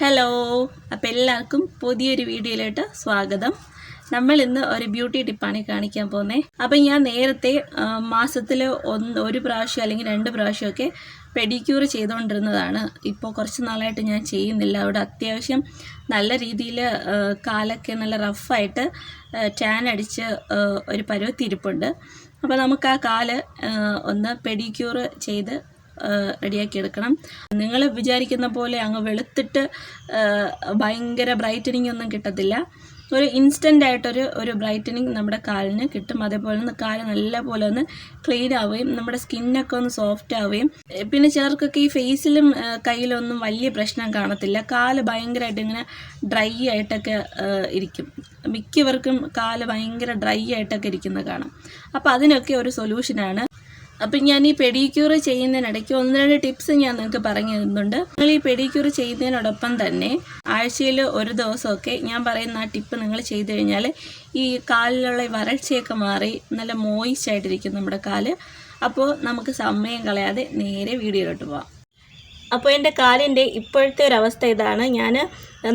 Hello, അപ്പോൾ എല്ലാവർക്കും പുതിയൊരു വീഡിയോയിലോട്ട് സ്വാഗതം. നമ്മൾ ഇന്ന് ഒരു ബ്യൂട്ടി ടിപ്പാണ് കാണിക്കാൻ പോകുന്നത്. അപ്പം ഞാൻ നേരത്തെ മാസത്തിൽ ഒരു പ്രാവശ്യം അല്ലെങ്കിൽ 2 പ്രാവശ്യമൊക്കെ പെഡിക്യൂർ ചെയ്തുകൊണ്ടിരുന്നതാണ്. ഇപ്പോൾ കുറച്ച് നാളായിട്ട് ഞാൻ ചെയ്യുന്നില്ല. അവിടെ അത്യാവശ്യം നല്ല രീതിയിൽ കാലൊക്കെ നല്ല റഫായിട്ട് ടാൻ അടിച്ച് ഒരു പരുവത്തിരിപ്പുണ്ട്. അപ്പോൾ നമുക്ക് ആ കാല് ഒന്ന് പെഡിക്യൂർ ചെയ്ത് റെഡിയാക്കി എടുക്കണം. നിങ്ങൾ വിചാരിക്കുന്ന പോലെ അങ്ങ് വെളുത്തിട്ട് ഭയങ്കര ബ്രൈറ്റനിങ് ഒന്നും കിട്ടത്തില്ല. ഒരു ഇൻസ്റ്റൻ്റ് ആയിട്ടൊരു ബ്രൈറ്റനിങ് നമ്മുടെ കാലിന് കിട്ടും. അതേപോലെ ഒന്ന് കാല് നല്ലപോലെ ഒന്ന് ക്ലീൻ ആവുകയും നമ്മുടെ സ്കിന്നൊക്കെ ഒന്ന് സോഫ്റ്റ് ആവുകയും, പിന്നെ ചിലർക്കൊക്കെ ഈ ഫേസിലും കയ്യിലൊന്നും വലിയ പ്രശ്നം കാണത്തില്ല. കാല് ഭയങ്കരമായിട്ട് ഇങ്ങനെ ഡ്രൈ ആയിട്ടൊക്കെ ഇരിക്കും. മിക്കവർക്കും കാല് ഭയങ്കര ഡ്രൈ ആയിട്ടൊക്കെ ഇരിക്കുന്നത് കാണാം. അപ്പോൾ അതിനൊക്കെ ഒരു സൊല്യൂഷനാണ്. അപ്പം ഞാൻ ഈ പെഡിക്യൂർ ചെയ്യുന്നതിനിടയ്ക്ക് 1-2 ടിപ്സ് ഞാൻ നിങ്ങൾക്ക് പറഞ്ഞു തരുന്നുണ്ട്. നിങ്ങൾ ഈ പെഡിക്യൂർ ചെയ്യുന്നതിനോടൊപ്പം തന്നെ ആഴ്ചയിൽ ഒരു ദിവസമൊക്കെ ഞാൻ പറയുന്ന ആ ടിപ്പ് നിങ്ങൾ ചെയ്തു കഴിഞ്ഞാൽ ഈ കാലിലുള്ള വരൾച്ചയൊക്കെ മാറി നല്ല മോയിസ്റ്റ് ആയിട്ടിരിക്കും നമ്മുടെ കാല്. അപ്പോൾ നമുക്ക് സമയം കളയാതെ നേരെ വീഡിയോയിലോട്ട് പോകാം. അപ്പോൾ എൻ്റെ കാലിൻ്റെ ഇപ്പോഴത്തെ ഒരു അവസ്ഥ ഇതാണ്.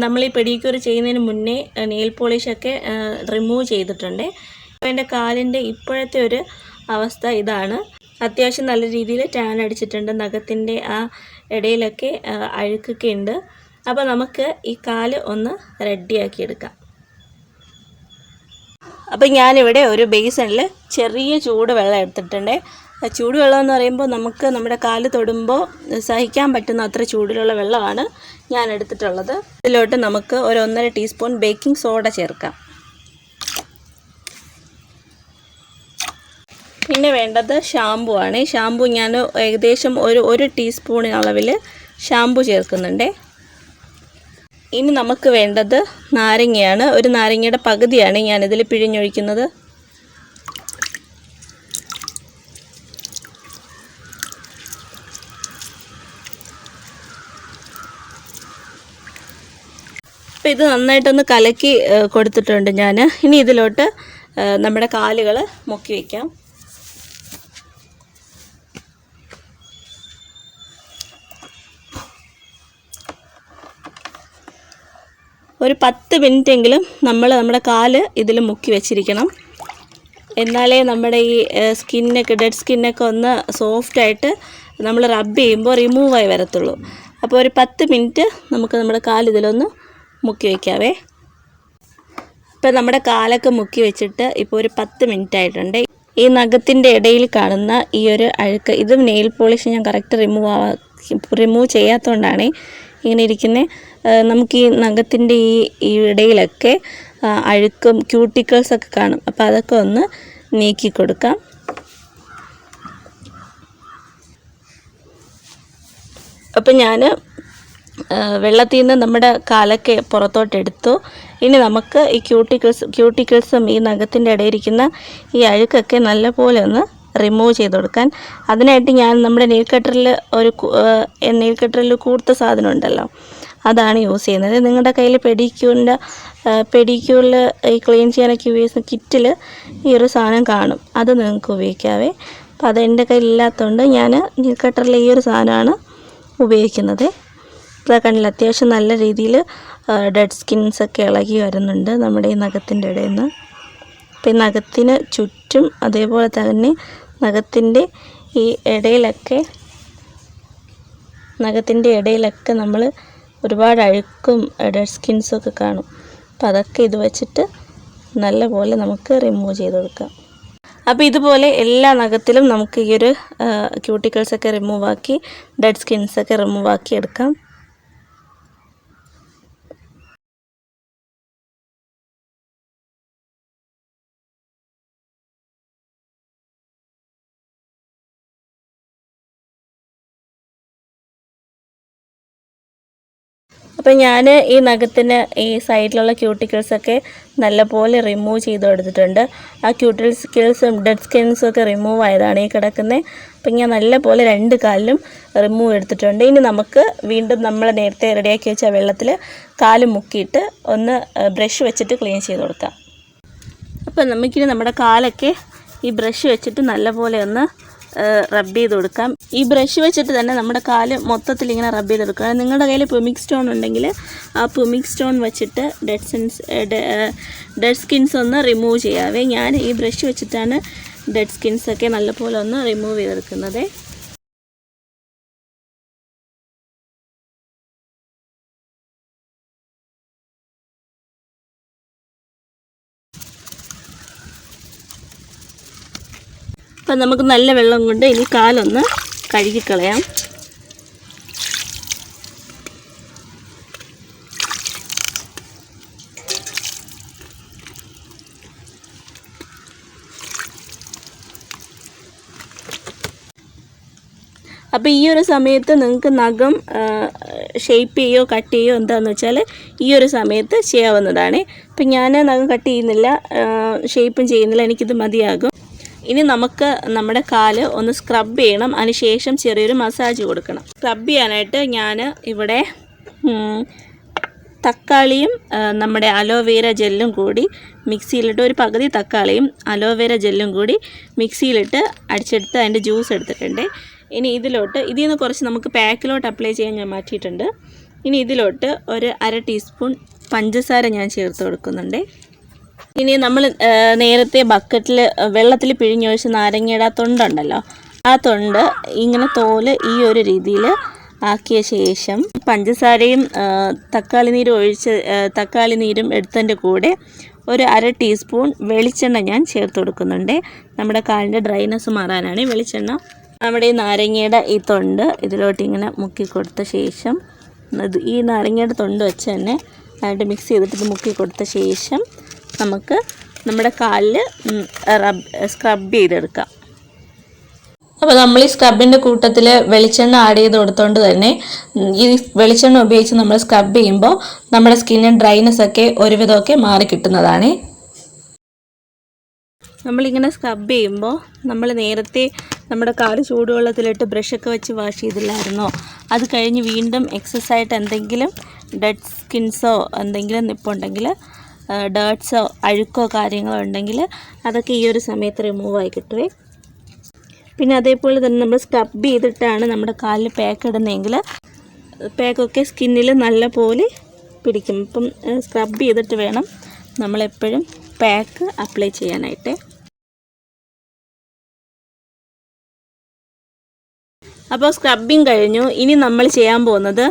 നമ്മൾ ഈ പെഡിക്യൂർ ചെയ്യുന്നതിന് മുന്നേ നെയിൽ പോളിഷൊക്കെ റിമൂവ് ചെയ്തിട്ടുണ്ട്. അപ്പോൾ എൻ്റെ കാലിൻ്റെ ഇപ്പോഴത്തെ ഒരു അവസ്ഥ ഇതാണ്. അത്യാവശ്യം നല്ല രീതിയിൽ ടാൻ അടിച്ചിട്ടുണ്ട്. നഖത്തിൻ്റെ ആ ഇടയിലൊക്കെ അഴുക്കൊക്കെ ഉണ്ട്. അപ്പോൾ നമുക്ക് ഈ കാല് ഒന്ന് റെഡിയാക്കി എടുക്കാം. അപ്പോൾ ഞാനിവിടെ ഒരു ബേസണിൽ ചെറിയ ചൂടുവെള്ളം എടുത്തിട്ടുണ്ട്. ചൂടുവെള്ളം എന്ന് പറയുമ്പോൾ നമുക്ക് നമ്മുടെ കാല് തൊടുമ്പോൾ സഹിക്കാൻ പറ്റുന്ന അത്ര ചൂടിലുള്ള വെള്ളമാണ് ഞാൻ എടുത്തിട്ടുള്ളത്. ഇതിലോട്ട് നമുക്ക് ഒരു 1.5 ടീസ്പൂൺ ബേക്കിംഗ് സോഡ ചേർക്കാം. പിന്നെ വേണ്ടത് ഷാമ്പു ആണ്. ഷാമ്പു ഞാൻ ഏകദേശം ഒരു ടീസ്പൂൺ അളവിൽ ഷാമ്പു ചേർക്കുന്നുണ്ട്. ഇനി നമുക്ക് വേണ്ടത് നാരങ്ങയാണ്. ഒരു നാരങ്ങയുടെ പകുതിയാണ് ഞാനിതിൽ പിഴിഞ്ഞൊഴിക്കുന്നത്. അപ്പോൾ ഇത് നന്നായിട്ടൊന്ന് കലക്കി കൊടുത്തിട്ടുണ്ട് ഞാൻ. ഇനി ഇതിലോട്ട് നമ്മുടെ കാലുകൾ മുക്കി വയ്ക്കാം. ഒരു 10 മിനിറ്റെങ്കിലും നമ്മുടെ കാല് ഇതിൽ മുക്കി വെച്ചിരിക്കണം. എന്നാലേ നമ്മുടെ ഈ ഡെഡ് സ്കിന്നൊക്കെ ഒന്ന് സോഫ്റ്റായിട്ട് നമ്മൾ റബ്ബ് ചെയ്യുമ്പോൾ റിമൂവായി വരത്തുള്ളൂ. അപ്പോൾ ഒരു 10 മിനിറ്റ് നമുക്ക് നമ്മുടെ കാല് ഇതിലൊന്ന് മുക്കി വയ്ക്കാവേ. ഇപ്പോൾ നമ്മുടെ കാലൊക്കെ മുക്കി വെച്ചിട്ട് ഇപ്പോൾ ഒരു 10 മിനിറ്റ് ആയിട്ടുണ്ട്. ഈ നഖത്തിൻ്റെ ഇടയിൽ കാണുന്ന ഈ ഒരു അഴുക്ക്, ഇതും നെയിൽ പോളിഷ് ഞാൻ കറക്റ്റ് റിമൂവ് ചെയ്യാത്തതുകൊണ്ടാണ് ഇങ്ങനെ ഇരിക്കുന്നത്. നമുക്ക് ഈ നഖത്തിൻ്റെ ഈ ഇടയിലൊക്കെ അഴുക്കും ക്യൂട്ടിക്കിൾസൊക്കെ കാണും. അപ്പോൾ അതൊക്കെ ഒന്ന് നീക്കി കൊടുക്കാം. അപ്പം ഞാൻ വെള്ളത്തിൽ നിന്ന് നമ്മുടെ കാലൊക്കെ പുറത്തോട്ടെടുത്തു. ഇനി നമുക്ക് ഈ ക്യൂട്ടിക്കിൾസും ഈ നഖത്തിൻ്റെ ഇടയിരിക്കുന്ന ഈ അഴുക്കൊക്കെ നല്ലപോലെ ഒന്ന് റിമൂവ് ചെയ്ത് കൊടുക്കാൻ. അതിനായിട്ട് ഞാൻ നമ്മുടെ നെയിൽ കട്ടറിൽ കൂർത്ത സാധനം ഉണ്ടല്ലോ, അതാണ് യൂസ് ചെയ്യുന്നത്. നിങ്ങളുടെ കയ്യിൽ പെഡിക്യൂറിൽ ഈ ക്ലീൻ ചെയ്യാനൊക്കെ ഉപയോഗിക്കുന്ന കിറ്റിൽ ഈ ഒരു സാധനം കാണും, അത് നിങ്ങൾക്ക് ഉപയോഗിക്കാവേ. അപ്പോൾ അതെൻ്റെ കയ്യിലില്ലാത്തതുകൊണ്ട് ഞാൻ നെയിൽ കട്ടറിൽ ഈ ഒരു സാധനമാണ് ഉപയോഗിക്കുന്നത്. ഇപ്പോൾ കണ്ണിൽ അത്യാവശ്യം നല്ല രീതിയിൽ ഡെഡ് സ്കിൻസൊക്കെ ഇളകി വരുന്നുണ്ട് നമ്മുടെ ഈ നഖത്തിൻ്റെ ഇടയിൽ നിന്ന്. അപ്പോൾ ഈ നഖത്തിന് ചുറ്റും അതേപോലെ തന്നെ നഖത്തിൻ്റെ ഇടയിലൊക്കെ നമ്മൾ ഒരുപാട് അഴുക്കും ഡെഡ് സ്കിൻസൊക്കെ കാണും. അപ്പോൾ അതൊക്കെ ഇത് വെച്ചിട്ട് നല്ലപോലെ നമുക്ക് റിമൂവ് ചെയ്ത് കൊടുക്കാം. അപ്പോൾ ഇതുപോലെ എല്ലാ നഖത്തിലും നമുക്ക് ഈ ഒരു ക്യൂട്ടിക്കിൾസൊക്കെ റിമൂവ് ആക്കി ഡെഡ് സ്കിൻസൊക്കെ റിമൂവ് ആക്കി എടുക്കാം. അപ്പോൾ ഞാൻ ഈ നഖത്തിന് ഈ സൈഡിലുള്ള ക്യൂട്ടിക്കിൾസൊക്കെ നല്ലപോലെ റിമൂവ് ചെയ്ത് കൊടുത്തിട്ടുണ്ട്. ആ ക്യൂട്ടിക്കിൾസും ഡെഡ് സ്കിൻസും ഒക്കെ റിമൂവ് ആയതാണ് ഈ കിടക്കുന്നത്. അപ്പം ഞാൻ നല്ലപോലെ 2 കാലിലും റിമൂവ് എടുത്തിട്ടുണ്ട്. ഇനി നമുക്ക് വീണ്ടും നമ്മൾ നേരത്തെ റെഡിയാക്കി വെച്ച വെള്ളത്തിൽ കാല് മുക്കിയിട്ട് ഒന്ന് ബ്രഷ് വെച്ചിട്ട് ക്ലീൻ ചെയ്ത് കൊടുക്കാം. അപ്പോൾ നമുക്കിനി നമ്മുടെ കാലൊക്കെ ഈ ബ്രഷ് വെച്ചിട്ട് നല്ലപോലെ ഒന്ന് റബ്ബ് ചെയ്ത് കൊടുക്കാം. ഈ ബ്രഷ് വെച്ചിട്ട് തന്നെ നമ്മുടെ കാല് മൊത്തത്തിൽ ഇങ്ങനെ റബ്ബ് ചെയ്ത് കൊടുക്കുക. നിങ്ങളുടെ കയ്യിൽ പുമിക് സ്റ്റോൺ ഉണ്ടെങ്കിൽ ആ പുമിക് സ്റ്റോൺ വെച്ചിട്ട് ഡെഡ് സ്കിൻസ് ഒന്ന് റിമൂവ് ചെയ്യാവേ. ഞാൻ ഈ ബ്രഷ് വെച്ചിട്ടാണ് ഡെഡ് സ്കിൻസൊക്കെ നല്ലപോലെ ഒന്ന് റിമൂവ് ചെയ്തെടുക്കുന്നത്. അപ്പം നമുക്ക് നല്ല വെള്ളം കൊണ്ട് ഇനി കാലൊന്ന് കഴുകിക്കളയാം. അപ്പോൾ ഈ ഒരു സമയത്ത് നിങ്ങൾക്ക് നഖം ഷേപ്പ് ചെയ്യോ കട്ട് ചെയ്യോ എന്താണെന്ന് വെച്ചാൽ ഈ ഒരു സമയത്ത് ചെയ്യാവുന്നതാണ്. ഇപ്പം ഞാൻ നഖം കട്ട് ചെയ്യുന്നില്ല, ഷേപ്പും ചെയ്യുന്നില്ല, എനിക്കിത് മതിയാകും. ഇനി നമുക്ക് നമ്മുടെ കാല് ഒന്ന് സ്ക്രബ് ചെയ്യണം. അതിനുശേഷം ചെറിയൊരു മസാജ് കൊടുക്കണം. സ്ക്രബ് ചെയ്യാനായിട്ട് ഞാൻ ഇവിടെ തക്കാളിയും നമ്മുടെ അലോവേര ജെല്ലും കൂടി മിക്സിയിലിട്ട്, ഒരു പകുതി തക്കാളിയും അലോവേര ജെല്ലും കൂടി മിക്സിയിലിട്ട് അടിച്ചെടുത്ത് അതിൻ്റെ ജ്യൂസ് എടുത്തിട്ടുണ്ട്. ഇനി ഇതിൽ നിന്ന് കുറച്ച് നമുക്ക് പാക്കിലോട്ട് അപ്ലൈ ചെയ്യാൻ ഞാൻ മാറ്റിയിട്ടുണ്ട്. ഇനി ഇതിലോട്ട് ഒരു 1/2 ടീസ്പൂൺ പഞ്ചസാര ഞാൻ ചേർത്ത് കൊടുക്കുന്നുണ്ട്. ഇനി നമ്മൾ നേരത്തെ ബക്കറ്റിൽ വെള്ളത്തിൽ പിഴിഞ്ഞൊഴിച്ച് നാരങ്ങയുടെ തൊണ്ടുണ്ടല്ലോ, ആ തൊണ്ട് ഇങ്ങനെ തോല് ഈ ഒരു രീതിയിൽ ആക്കിയ ശേഷം പഞ്ചസാരയും തക്കാളി നീരും എടുത്തതിൻ്റെ കൂടെ ഒരു 1/2 ടീസ്പൂൺ വെളിച്ചെണ്ണ ഞാൻ ചേർത്ത് കൊടുക്കുന്നുണ്ട്. നമ്മുടെ കാലിൻ്റെ ഡ്രൈനെസ് മാറാനാണ് വെളിച്ചെണ്ണ. നമ്മുടെ ഈ നാരങ്ങയുടെ ഈ തൊണ്ട് ഇതിലോട്ട് ഇങ്ങനെ മുക്കി കൊടുത്ത ശേഷം, ഈ നാരങ്ങയുടെ തൊണ്ട് വെച്ച് തന്നെ അതിൻ്റെ മിക്സ് ചെയ്തിട്ട് മുക്കി കൊടുത്ത ശേഷം നമുക്ക് നമ്മുടെ കാലിൽ സ്ക്രബ് ചെയ്തെടുക്കാം. അപ്പോൾ നമ്മൾ ഈ സ്ക്രബിൻ്റെ കൂട്ടത്തിൽ വെളിച്ചെണ്ണ ആഡ് ചെയ്ത് കൊടുത്തുകൊണ്ട് തന്നെ ഈ വെളിച്ചെണ്ണ ഉപയോഗിച്ച് നമ്മൾ സ്ക്രബ് ചെയ്യുമ്പോൾ നമ്മുടെ സ്കിന്നിന് ഡ്രൈനെസ് ഒക്കെ ഒരുവിധമൊക്കെ മാറി കിട്ടുന്നതാണ്. നമ്മളിങ്ങനെ സ്ക്രബ് ചെയ്യുമ്പോൾ നമ്മൾ നേരത്തെ നമ്മുടെ കാല് ചൂടുവെള്ളത്തിലിട്ട് ബ്രഷൊക്കെ വെച്ച് വാഷ് ചെയ്തില്ലായിരുന്നോ, അത് കഴിഞ്ഞ് വീണ്ടും എക്സസൈസായിട്ട് എന്തെങ്കിലും ഡെഡ് സ്കിൻസോ എന്തെങ്കിലും നിപ്പുണ്ടെങ്കിൽ, ഡേർട്ട്സോ അഴുക്കോ കാര്യങ്ങളോ ഉണ്ടെങ്കിൽ അതൊക്കെ ഈ ഒരു സമയത്ത് റിമൂവ് ആയി കിട്ടുവേ. പിന്നെ അതേപോലെ തന്നെ നമ്മൾ സ്ക്രബ് ചെയ്തിട്ടാണ് നമ്മുടെ കാലിൽ പാക്ക് ഇടുന്നതെങ്കിൽ പാക്കൊക്കെ സ്കിന്നിൽ നല്ല പോലെ പിടിക്കും. ഇപ്പം സ്ക്രബ് ചെയ്തിട്ട് വേണം നമ്മളെപ്പോഴും പാക്ക് അപ്ലൈ ചെയ്യാനായിട്ട്. അപ്പോൾ സ്ക്രബിങ് കഴിഞ്ഞു. ഇനി നമ്മൾ ചെയ്യാൻ പോകുന്നത്,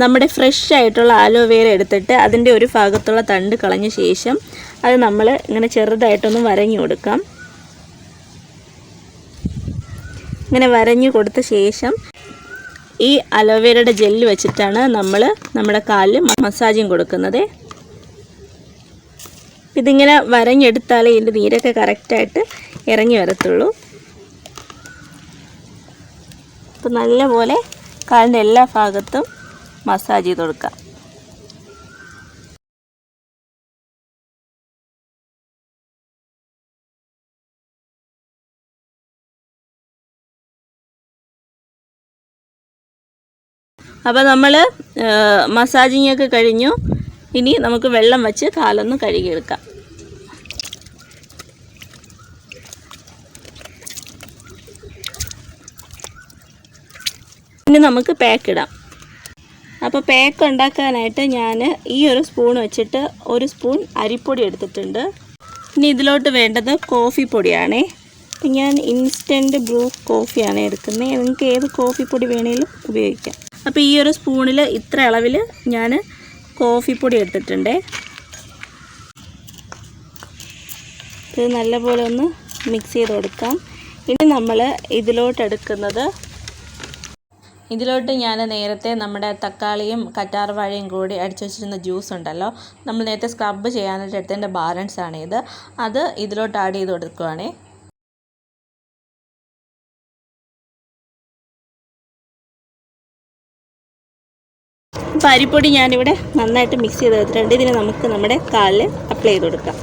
നമ്മുടെ ഫ്രഷ് ആയിട്ടുള്ള ആലോവേര എടുത്തിട്ട് അതിൻ്റെ ഒരു ഭാഗത്തുള്ള തണ്ട് കളഞ്ഞ ശേഷം അത് നമ്മൾ ഇങ്ങനെ ചെറുതായിട്ടൊന്ന് വരഞ്ഞു കൊടുക്കാം. ഇങ്ങനെ വരഞ്ഞു കൊടുത്ത ശേഷം ഈ അലോവേരയുടെ ജെല്ല് വെച്ചിട്ടാണ് നമ്മൾ നമ്മുടെ കാലിൽ മസാജിങ് കൊടുക്കുന്നത്. ഇതിങ്ങനെ വരഞ്ഞെടുത്താലേ ഇതിൻ്റെ നീരൊക്കെ കറക്റ്റായിട്ട് ഇറങ്ങി വരത്തുള്ളൂ. അപ്പോൾ നല്ലപോലെ കാലിൻ്റെ എല്ലാ ഭാഗത്തും മസാജ് ചെയ്ത് കൊടുക്കാം. അപ്പോൾ നമ്മൾ മസാജിങ് ഒക്കെ കഴിഞ്ഞു. ഇനി നമുക്ക് വെള്ളം വെച്ച് കാലൊന്ന് കഴുകിയെടുക്കാം. ഇനി നമുക്ക് പാക്ക് ഇടാം. അപ്പോൾ പാക്ക് ഉണ്ടാക്കാനായിട്ട് ഞാൻ ഈ ഒരു സ്പൂൺ വെച്ചിട്ട് 1 സ്പൂൺ അരിപ്പൊടി എടുത്തിട്ടുണ്ട്. ഇനി ഇതിലോട്ട് വേണ്ടത് കോഫി പൊടിയാണേ. അപ്പം ഞാൻ ഇൻസ്റ്റൻറ്റ് ബ്രൂ കോഫിയാണ് എടുക്കുന്നത്. നിങ്ങൾക്ക് ഏത് കോഫി പൊടി വേണേലും ഉപയോഗിക്കാം. അപ്പോൾ ഈ ഒരു സ്പൂണിൽ ഇത്ര അളവിൽ ഞാൻ കോഫി പൊടി എടുത്തിട്ടുണ്ട്. ഇത് നല്ലപോലെ ഒന്ന് മിക്സ് ചെയ്ത് കൊടുക്കാം. ഇനി നമ്മൾ ഇതിലോട്ട് ഞാൻ നേരത്തെ നമ്മുടെ തക്കാളിയും കറ്റാർവാഴയും കൂടി അടിച്ചു വെച്ചിരുന്ന ജ്യൂസ് ഉണ്ടല്ലോ, നമ്മൾ നേരത്തെ സ്ക്രബ് ചെയ്യാനായിട്ട് എടുത്തതിൻ്റെ ബാലൻസ് ആണ് ഇത്. അത് ഇതിലോട്ട് ആഡ് ചെയ്ത് കൊടുക്കുകയാണേ. അപ്പോൾ അരിപ്പൊടി ഞാനിവിടെ നന്നായിട്ട് മിക്സ് ചെയ്ത് എടുത്തിട്ടുണ്ട്. ഇതിന് നമുക്ക് നമ്മുടെ കാലിൽ അപ്ലൈ ചെയ്ത് കൊടുക്കാം.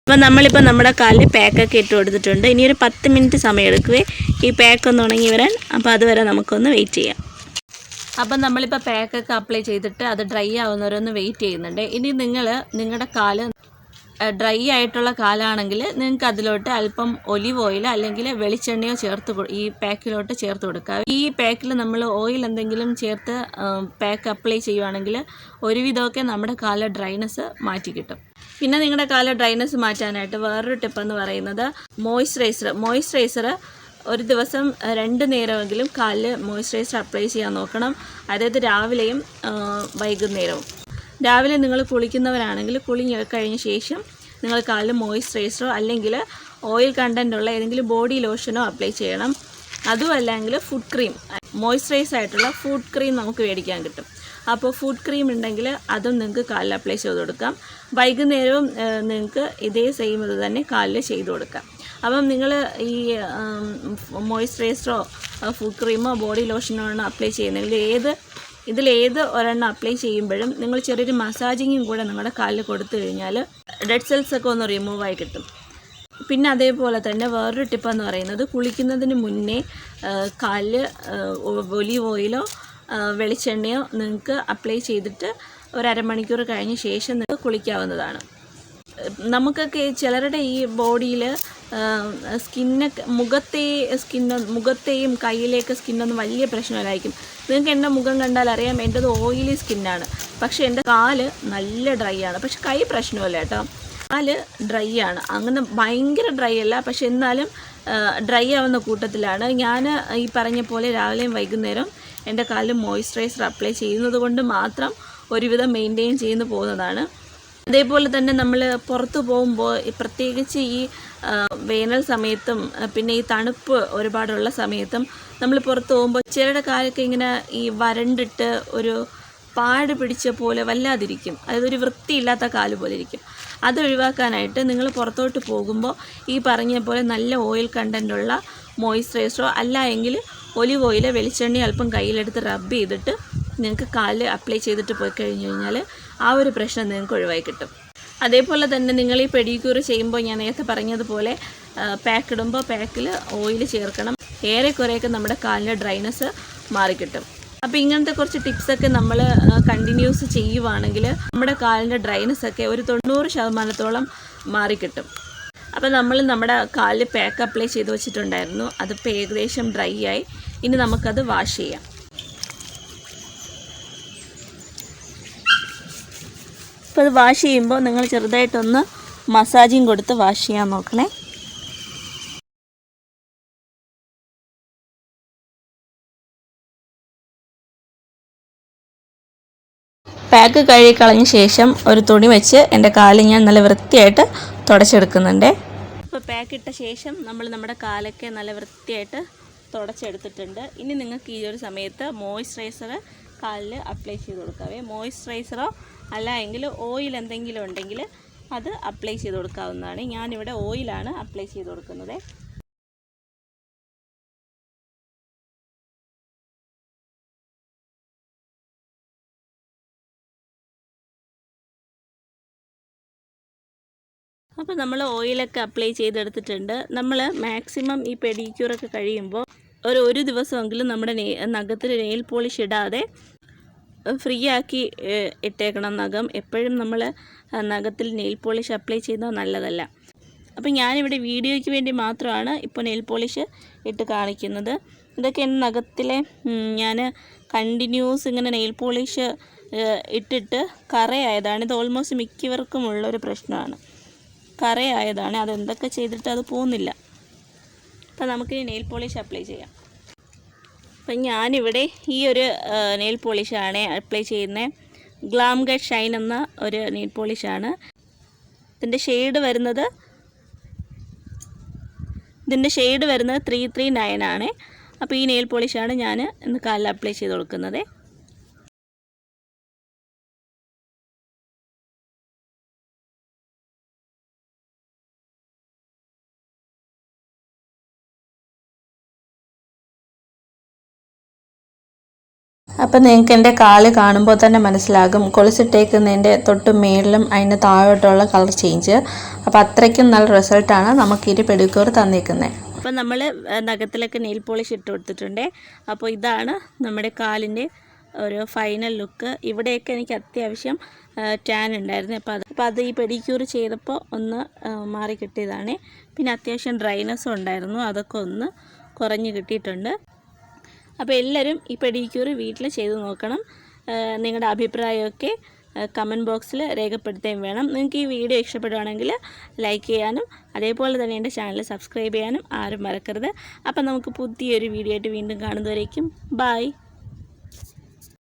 അപ്പോൾ നമ്മളിപ്പോൾ നമ്മുടെ കാലിൽ പാക്കൊക്കെ ഇട്ട് കൊടുത്തിട്ടുണ്ട്. ഇനി ഒരു 10 മിനിറ്റ് സമയം എടുക്കുവേ ഈ പാക്ക് ഒന്ന് ഉണങ്ങി വരാൻ. അപ്പോൾ അതുവരെ നമുക്കൊന്ന് വെയിറ്റ് ചെയ്യാം. അപ്പം നമ്മളിപ്പോൾ പാക്കൊക്കെ അപ്ലൈ ചെയ്തിട്ട് അത് ഡ്രൈ ആവുന്നവരൊന്ന് വെയിറ്റ് ചെയ്യുന്നുണ്ട്. ഇനി നിങ്ങളുടെ കാല് ഡ്രൈ ആയിട്ടുള്ള കാലാണെങ്കിൽ നിങ്ങൾക്ക് അതിലോട്ട് അല്പം ഒലിവ് ഓയിൽ അല്ലെങ്കിൽ വെളിച്ചെണ്ണയോ ഈ പാക്കിലോട്ട് ചേർത്ത് കൊടുക്കുക. ഈ പാക്കിൽ നമ്മൾ ഓയിൽ എന്തെങ്കിലും ചേർത്ത് പാക്ക് അപ്ലൈ ചെയ്യുവാണെങ്കിൽ ഒരുവിധമൊക്കെ നമ്മുടെ കാലിലെ ഡ്രൈനെസ് മാറ്റി കിട്ടും. പിന്നെ നിങ്ങളുടെ കാലിലെ ഡ്രൈനെസ് മാറ്റാനായിട്ട് വേറൊരു ടിപ്പെന്ന് പറയുന്നത് മോയ്സ്ചറൈസർ ഒരു ദിവസം 2 നേരമെങ്കിലും കാലിൽ മോയ്സ്ചറൈസർ അപ്ലൈ ചെയ്യാൻ നോക്കണം. അതായത് രാവിലെയും വൈകുന്നേരവും. രാവിലെ നിങ്ങൾ കുളിക്കുന്നവരാണെങ്കിൽ കുളി കഴിഞ്ഞ ശേഷം നിങ്ങൾ കാലിൽ മോയ്സ്ചറൈസറോ അല്ലെങ്കിൽ ഓയിൽ കണ്ടൻറ്റുള്ള ഏതെങ്കിലും ബോഡി ലോഷനോ അപ്ലൈ ചെയ്യണം. അതും അല്ലെങ്കിൽ ഫുഡ് ക്രീം, മോയ്സ്ചറൈസ് ആയിട്ടുള്ള ഫുഡ് ക്രീം നമുക്ക് മേടിക്കാൻ കിട്ടും. അപ്പോൾ ഫുഡ് ക്രീം ഉണ്ടെങ്കിൽ അതും നിങ്ങൾക്ക് കാലിൽ അപ്ലൈ ചെയ്ത് കൊടുക്കാം. വൈകുന്നേരവും നിങ്ങൾക്ക് ഇതേ സെയിം ഇത് തന്നെ കാലിൽ ചെയ്ത് കൊടുക്കാം. അപ്പം നിങ്ങൾ ഈ മോയ്സ്ചറൈസറോ ഫുഡ് ക്രീമോ ബോഡി ലോഷനോ ആണ് അപ്ലൈ ചെയ്യുന്നതെങ്കിൽ ഇതിലേത് ഒരെണ്ണം അപ്ലൈ ചെയ്യുമ്പോഴും നിങ്ങൾ ചെറിയൊരു മസാജിങ്ങും കൂടെ നിങ്ങളുടെ കാലിൽ കൊടുത്തു കഴിഞ്ഞാൽ ഡെഡ് സെൽസൊക്കെ ഒന്ന് റിമൂവ് ആയി കിട്ടും. പിന്നെ അതേപോലെ തന്നെ വേറൊരു ടിപ്പെന്ന് പറയുന്നത് കുളിക്കുന്നതിന് മുന്നേ കാലിൽ ഒലിവ് ഓയിലോ വെളിച്ചെണ്ണയോ നിങ്ങൾക്ക് അപ്ലൈ ചെയ്തിട്ട് ഒരു അരമണിക്കൂർ കഴിഞ്ഞ ശേഷം നിങ്ങൾക്ക് കുളിക്കാവുന്നതാണ്. നമുക്കൊക്കെ ചിലരുടെ ഈ ബോഡിയിൽ മുഖത്തെയും കയ്യിലേക്ക് സ്കിന്നൊന്നും വലിയ പ്രശ്നമില്ലായിരിക്കും. നിങ്ങൾക്ക് എൻ്റെ മുഖം കണ്ടാൽ അറിയാം എൻ്റെത് ഓയിലി സ്കിന്നാണ്. പക്ഷേ എൻ്റെ കാല് നല്ല ഡ്രൈ ആണ്. പക്ഷെ കൈ പ്രശ്നമില്ല കേട്ടോ, കാല് ഡ്രൈ ആണ്. അങ്ങനെ ഭയങ്കര ഡ്രൈ അല്ല, പക്ഷെ എന്നാലും ഡ്രൈ ആവുന്ന കൂട്ടത്തിലാണ്. ഞാൻ ഈ പറഞ്ഞ പോലെ രാവിലെയും വൈകുന്നേരം എൻ്റെ കാലിൽ മോയ്സ്ചറൈസർ അപ്ലൈ ചെയ്യുന്നത് കൊണ്ട് മാത്രം ഒരുവിധം മെയിൻറ്റെയിൻ ചെയ്ത് പോകുന്നതാണ്. അതേപോലെ തന്നെ നമ്മൾ പുറത്ത് പോകുമ്പോൾ പ്രത്യേകിച്ച് ഈ വേനൽ സമയത്തും പിന്നെ ഈ തണുപ്പ് ഒരുപാടുള്ള സമയത്തും നമ്മൾ പുറത്ത് പോകുമ്പോൾ ചിലരുടെ കാലൊക്കെ ഇങ്ങനെ ഈ വരണ്ടിട്ട് ഒരു പാട് പിടിച്ച പോലെ വല്ലാതിരിക്കും. അതായത് ഒരു വൃത്തിയില്ലാത്ത കാല് പോലെ ഇരിക്കും. അത് ഒഴിവാക്കാനായിട്ട് നിങ്ങൾ പുറത്തോട്ട് പോകുമ്പോൾ ഈ പറഞ്ഞ പോലെ നല്ല ഓയിൽ കണ്ടൻറ്റുള്ള മോയ്സ്ചറൈസറോ അല്ല എങ്കിൽ ഒലിവ് ഓയിൽ വെളിച്ചെണ്ണ അല്പം കയ്യിലെടുത്ത് റബ്ബ് ചെയ്തിട്ട് നിങ്ങൾക്ക് കാലിൽ അപ്ലൈ ചെയ്തിട്ട് പോയി കഴിഞ്ഞ് കഴിഞ്ഞാൽ ആ ഒരു പ്രശ്നം നിങ്ങൾക്ക് ഒഴിവായി കിട്ടും. അതേപോലെ തന്നെ നിങ്ങൾ ഈ പെഡിക്യൂർ ചെയ്യുമ്പോൾ ഞാൻ നേരത്തെ പറഞ്ഞതുപോലെ പാക്ക് ഇടുമ്പോൾ പാക്കിൽ ഓയിൽ ചേർക്കണം. ഏറെക്കുറെയൊക്കെ നമ്മുടെ കാലിൻ്റെ ഡ്രൈനെസ് മാറിക്കിട്ടും. അപ്പോൾ ഇങ്ങനത്തെ കുറച്ച് ടിപ്സൊക്കെ നമ്മൾ കണ്ടിന്യൂസ് ചെയ്യുവാണെങ്കിൽ നമ്മുടെ കാലിൻ്റെ ഡ്രൈനെസ്സൊക്കെ ഒരു 90% മാറിക്കിട്ടും. അപ്പോൾ നമ്മൾ നമ്മുടെ കാലിൽ പാക്ക് അപ്ലൈ ചെയ്ത് വെച്ചിട്ടുണ്ടായിരുന്നു. അതിപ്പോൾ ഏകദേശം ഡ്രൈ ആയി. ഇനി നമുക്കത് വാഷ് ചെയ്യാം. അപ്പോൾ അത് വാഷ് ചെയ്യുമ്പോൾ നിങ്ങൾ ചെറുതായിട്ടൊന്ന് മസാജിങ് കൊടുത്ത് വാഷ് ചെയ്യാൻ നോക്കണേ. പാക്ക് കഴുകി കളഞ്ഞ ശേഷം ഒരു തുണി വെച്ച് എൻ്റെ കാല് ഞാൻ നല്ല വൃത്തിയായിട്ട് തുടച്ചെടുക്കുന്നുണ്ട്. അപ്പോൾ പാക്ക് ഇട്ട ശേഷം നമ്മൾ നമ്മുടെ കാലൊക്കെ നല്ല വൃത്തിയായിട്ട് തുടച്ചെടുത്തിട്ടുണ്ട്. ഇനി നിങ്ങൾക്ക് ഈ ഒരു സമയത്ത് മോയ്സ്ചറൈസർ കാലിൽ അപ്ലൈ ചെയ്ത് കൊടുക്കാവേ. മോയ്സ്ചറൈസറോ അല്ല എങ്കിൽ ഓയിൽ എന്തെങ്കിലും ഉണ്ടെങ്കിൽ അത് അപ്ലൈ ചെയ്ത് കൊടുക്കാവുന്നതാണ്. ഞാനിവിടെ ഓയിലാണ് അപ്ലൈ ചെയ്ത് കൊടുക്കുന്നത്. അപ്പോൾ നമ്മൾ ഓയിലൊക്കെ അപ്ലൈ ചെയ്തെടുത്തിട്ടുണ്ട്. നമ്മൾ മാക്സിമം ഈ പെഡിക്യൂറൊക്കെ കഴിയുമ്പോൾ ഒരു ദിവസമെങ്കിലും നമ്മുടെ നഖത്തിൽ നെയിൽ പോളിഷ് ഇടാതെ ഫ്രീ ആക്കി ഇട്ടേക്കണം നഖം. എപ്പോഴും നമ്മൾ നഖത്തിൽ നെയിൽ പോളിഷ് അപ്ലൈ ചെയ്യുന്നത് നല്ലതല്ല. അപ്പോൾ ഞാനിവിടെ വീഡിയോയ്ക്ക് വേണ്ടി മാത്രമാണ് ഇപ്പോൾ നെയിൽ പോളിഷ് ഇട്ട് കാണിക്കുന്നത്. ഇതൊക്കെ എൻ്റെ നഖത്തിലെ ഞാൻ കണ്ടിന്യൂസ് ഇങ്ങനെ നെയിൽ പോളിഷ് ഇട്ടിട്ട് കറയായതാണ്. ഇത് ഓൾമോസ്റ്റ് മിക്കവർക്കും ഉള്ളൊരു പ്രശ്നമാണ്, കറയായതാണ്. അതെന്തൊക്കെ ചെയ്തിട്ട് അത് പോകുന്നില്ല. അപ്പോൾ നമുക്കിനി നെയിൽ പോളിഷ് അപ്ലൈ ചെയ്യാം. അപ്പം ഞാനിവിടെ ഈ ഒരു നെയിൽ പോളിഷാണ് അപ്ലൈ ചെയ്യുന്നത്. ഗ്ലാം ഗട്ട് ഷൈൻ എന്ന ഒരു നെയിൽ പോളിഷാണ്. ഇതിൻ്റെ ഷെയ്ഡ് വരുന്നത് 339 ആണ്. അപ്പോൾ ഈ നെയിൽ പോളിഷാണ് ഞാൻ ഇന്ന് കാലിൽ അപ്ലൈ ചെയ്ത് കൊടുക്കുന്നത്. അപ്പം നിങ്ങൾക്ക് എൻ്റെ കാല് കാണുമ്പോൾ തന്നെ മനസ്സിലാകും കൊലുസിട്ടേക്കുന്നതിൻ്റെ തൊട്ട് മേളിലും അതിന് താഴോട്ടുള്ള കളർ ചേഞ്ച്. അപ്പോൾ അത്രയ്ക്കും നല്ല റിസൾട്ടാണ് നമുക്ക് ഈ പെഡിക്യൂർ തന്നിരിക്കുന്നത്. അപ്പോൾ നമ്മൾ നഖത്തിലൊക്കെ നെയിൽ പോളിഷ് ഇട്ട് കൊടുത്തിട്ടുണ്ട്. അപ്പോൾ ഇതാണ് നമ്മുടെ കാലിൻ്റെ ഒരു ഫൈനൽ ലുക്ക്. ഇവിടെയൊക്കെ എനിക്ക് അത്യാവശ്യം ടാൻ ഉണ്ടായിരുന്നു. അപ്പോൾ അത് ഈ പെഡിക്യൂർ ചെയ്തപ്പോൾ ഒന്ന് മാറി കിട്ടിയതാണ്. പിന്നെ അത്യാവശ്യം ഡ്രൈനെസ്സും ഉണ്ടായിരുന്നു, അതൊക്കെ ഒന്ന് കുറഞ്ഞ് കിട്ടിയിട്ടുണ്ട്. അപ്പോൾ എല്ലാവരും ഈ പെഡിക്യൂർ വീട്ടിൽ ചെയ്ത് നോക്കണം. നിങ്ങളുടെ അഭിപ്രായമൊക്കെ കമൻറ്റ് ബോക്സിൽ രേഖപ്പെടുത്തുകയും വേണം. നിങ്ങൾക്ക് ഈ വീഡിയോ ഇഷ്ടപ്പെടുകയാണെങ്കിൽ ലൈക്ക് ചെയ്യാനും അതേപോലെ തന്നെ എൻ്റെ ചാനൽ സബ്സ്ക്രൈബ് ചെയ്യാനും ആരും മറക്കരുത്. അപ്പം നമുക്ക് പുതിയൊരു വീഡിയോ ആയിട്ട് വീണ്ടും കാണുന്നവരേക്കും ബൈ.